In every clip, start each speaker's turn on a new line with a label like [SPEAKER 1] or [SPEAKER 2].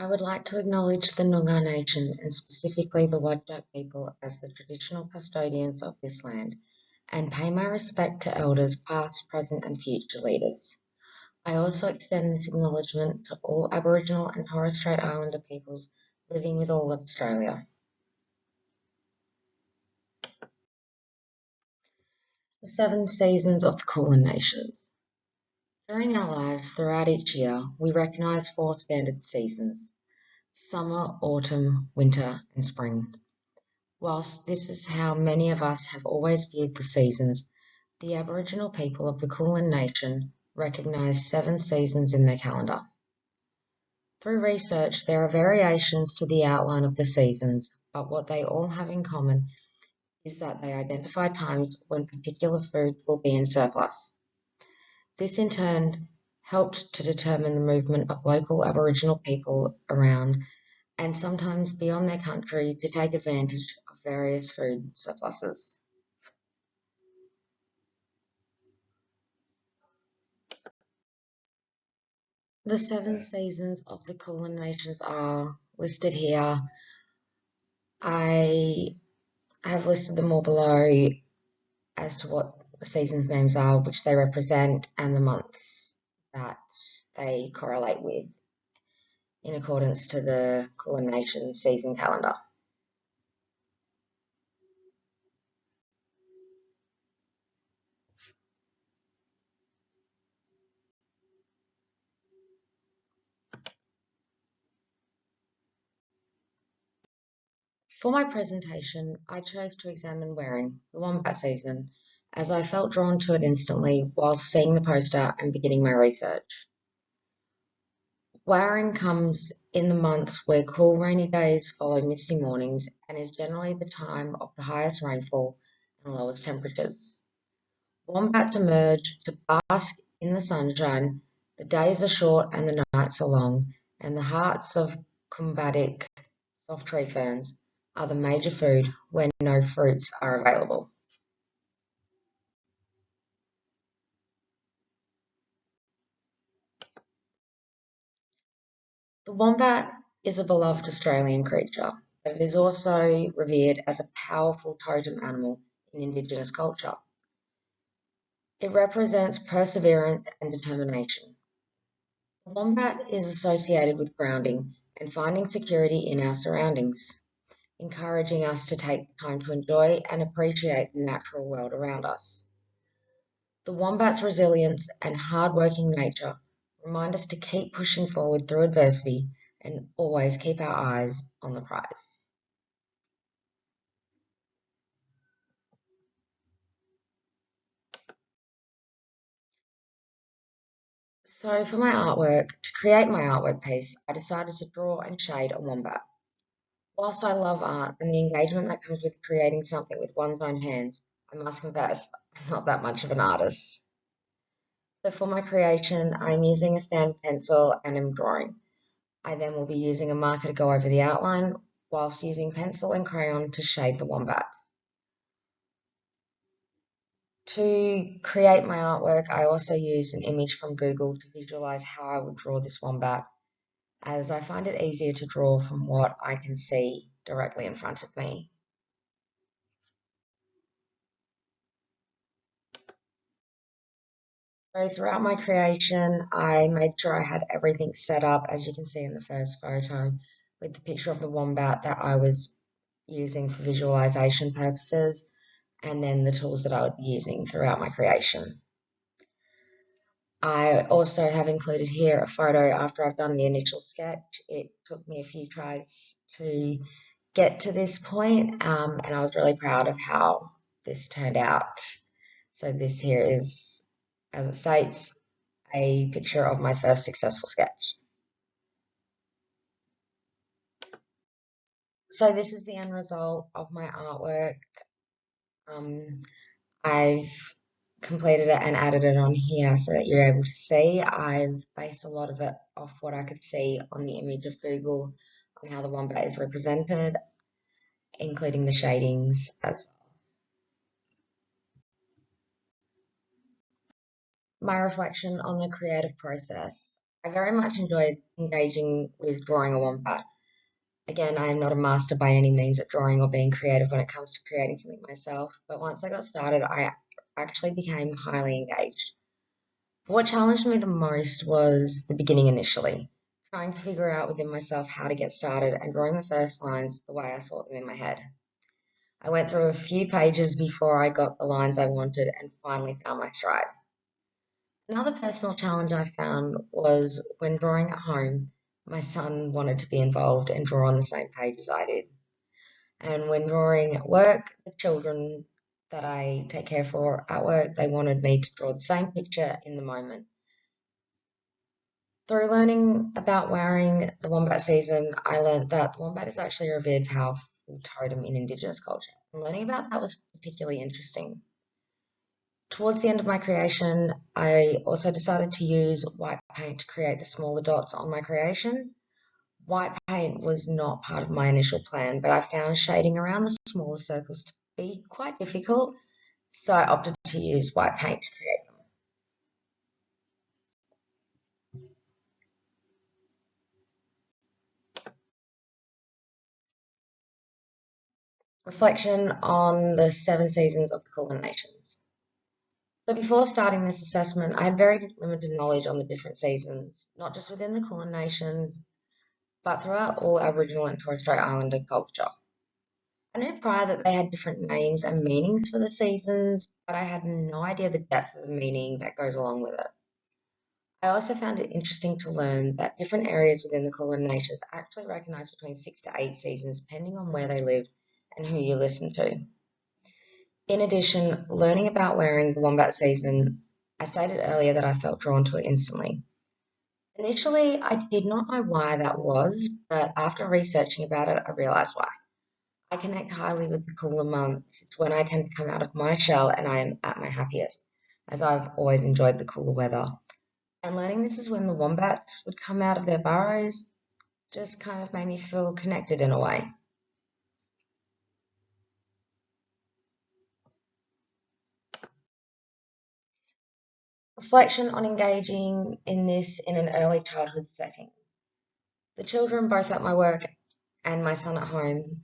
[SPEAKER 1] I would like to acknowledge the Noongar Nation and specifically the Wadjuk people as the traditional custodians of this land and pay my respect to elders past, present and future leaders. I also extend this acknowledgement to all Aboriginal and Torres Strait Islander peoples living with all of Australia. The 7 seasons of the Kulin Nations. During our lives throughout each year, we recognise 4 standard seasons: summer, autumn, winter and spring. Whilst this is how many of us have always viewed the seasons, the Aboriginal people of the Kulin Nation recognise 7 seasons in their calendar. Through research, there are variations to the outline of the seasons, but what they all have in common is that they identify times when particular foods will be in surplus. This in turn helped to determine the movement of local Aboriginal people around and sometimes beyond their country to take advantage of various food surpluses. The 7 seasons of the Kulin Nations are listed here. I have listed them all below as to what the seasons' names are, which they represent, and the months that they correlate with in accordance to the Kulin Nation season calendar. For my presentation, I chose to examine wearing, the wombat season, as I felt drawn to it instantly whilst seeing the poster and beginning my research. Wearing comes in the months where cool rainy days follow misty mornings and is generally the time of the highest rainfall and lowest temperatures. Wombats emerge to bask in the sunshine. The days are short and the nights are long, and the hearts of Kumbadik, soft tree ferns, are the major food when no fruits are available. The wombat is a beloved Australian creature, but it is also revered as a powerful totem animal in Indigenous culture. It represents perseverance and determination. The wombat is associated with grounding and finding security in our surroundings, encouraging us to take time to enjoy and appreciate the natural world around us. The wombat's resilience and hard-working nature remind us to keep pushing forward through adversity and always keep our eyes on the prize. So for my artwork, to create my artwork piece, I decided to draw and shade a wombat. Whilst I love art and the engagement that comes with creating something with one's own hands, I must confess, I'm not that much of an artist. So for my creation, I'm using a standard pencil and I'm drawing. I then will be using a marker to go over the outline, whilst using pencil and crayon to shade the wombat. To create my artwork, I also used an image from Google to visualize how I would draw this wombat, as I find it easier to draw from what I can see directly in front of me. So throughout my creation, I made sure I had everything set up, as you can see in the first photo, with the picture of the wombat that I was using for visualization purposes, and then the tools that I would be using throughout my creation. I also have included here a photo after I've done the initial sketch. It took me a few tries to get to this point, and I was really proud of how this turned out. So this here is, as it states, a picture of my first successful sketch. So this is the end result of my artwork. I've completed it and added it on here so that you're able to see. I've based a lot of it off what I could see on the image of Google on how the wombat is represented, including the shadings as well. my reflection on the creative process. I very much enjoyed engaging with drawing a wombat. Again, I am not a master by any means at drawing or being creative when it comes to creating something myself, but once I got started, I actually became highly engaged. What challenged me the most was the beginning initially, trying to figure out within myself how to get started and drawing the first lines the way I saw them in my head. I went through a few pages before I got the lines I wanted and finally found my stride. Another personal challenge I found was when drawing at home, my son wanted to be involved and draw on the same page as I did. And when drawing at work, the children that I take care for at work, they wanted me to draw the same picture in the moment. Through learning about wearing the wombat season, I learned that the wombat is actually a revered, powerful totem in Indigenous culture. And learning about that was particularly interesting. Towards the end of my creation, I also decided to use white paint to create the smaller dots on my creation. White paint was not part of my initial plan, but I found shading around the smaller circles to be quite difficult, so I opted to use white paint to create them. Reflection on the 7 seasons of the Kulin Nations. So before starting this assessment, I had very limited knowledge on the different seasons, not just within the Kulin Nation, but throughout all Aboriginal and Torres Strait Islander culture. I knew prior that they had different names and meanings for the seasons, but I had no idea the depth of the meaning that goes along with it. I also found it interesting to learn that different areas within the Kulin Nations actually recognise between 6 to 8 seasons depending on where they live and who you listen to. In addition, learning about wearing the wombat season, I stated earlier that I felt drawn to it instantly. Initially, I did not know why that was, but after researching about it, I realised why. I connect highly with the cooler months. It's when I tend to come out of my shell and I am at my happiest, as I've always enjoyed the cooler weather. And learning this is when the wombats would come out of their burrows just kind of made me feel connected in a way. Reflection on engaging in this in an early childhood setting. The children, both at my work and my son at home,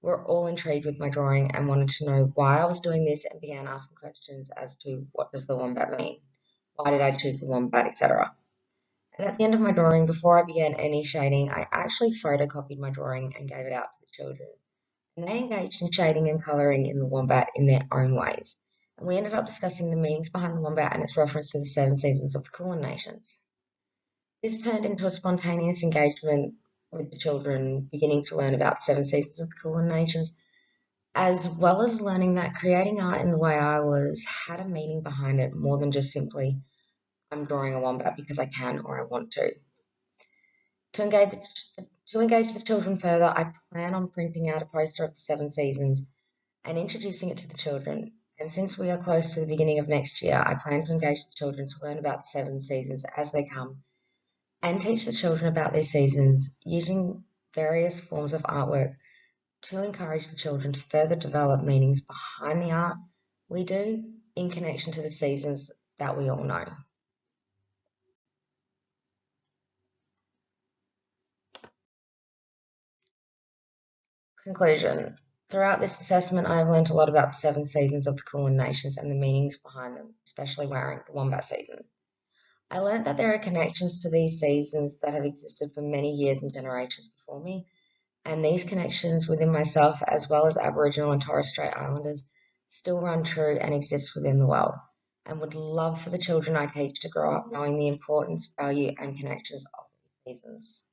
[SPEAKER 1] were all intrigued with my drawing and wanted to know why I was doing this and began asking questions as to what does the wombat mean? Why did I choose the wombat, etc. And at the end of my drawing, before I began any shading, I actually photocopied my drawing and gave it out to the children. And they engaged in shading and colouring in the wombat in their own ways. And we ended up discussing the meanings behind the wombat and its reference to the 7 seasons of the Kulin Nations. This turned into a spontaneous engagement with the children, beginning to learn about the 7 seasons of the Kulin Nations, as well as learning that creating art in the way I was had a meaning behind it more than just simply, I'm drawing a wombat because I can or I want to. To engage the children further, I plan on printing out a poster of the 7 seasons and introducing it to the children. And since we are close to the beginning of next year, I plan to engage the children to learn about the 7 seasons as they come and teach the children about these seasons using various forms of artwork to encourage the children to further develop meanings behind the art we do in connection to the seasons that we all know. Conclusion. Throughout this assessment, I have learned a lot about the 7 seasons of the Kulin Nations and the meanings behind them, especially wearing the wombat season. I learned that there are connections to these seasons that have existed for many years and generations before me, and these connections within myself, as well as Aboriginal and Torres Strait Islanders, still run true and exist within the world, and would love for the children I teach to grow up knowing the importance, value, and connections of these seasons.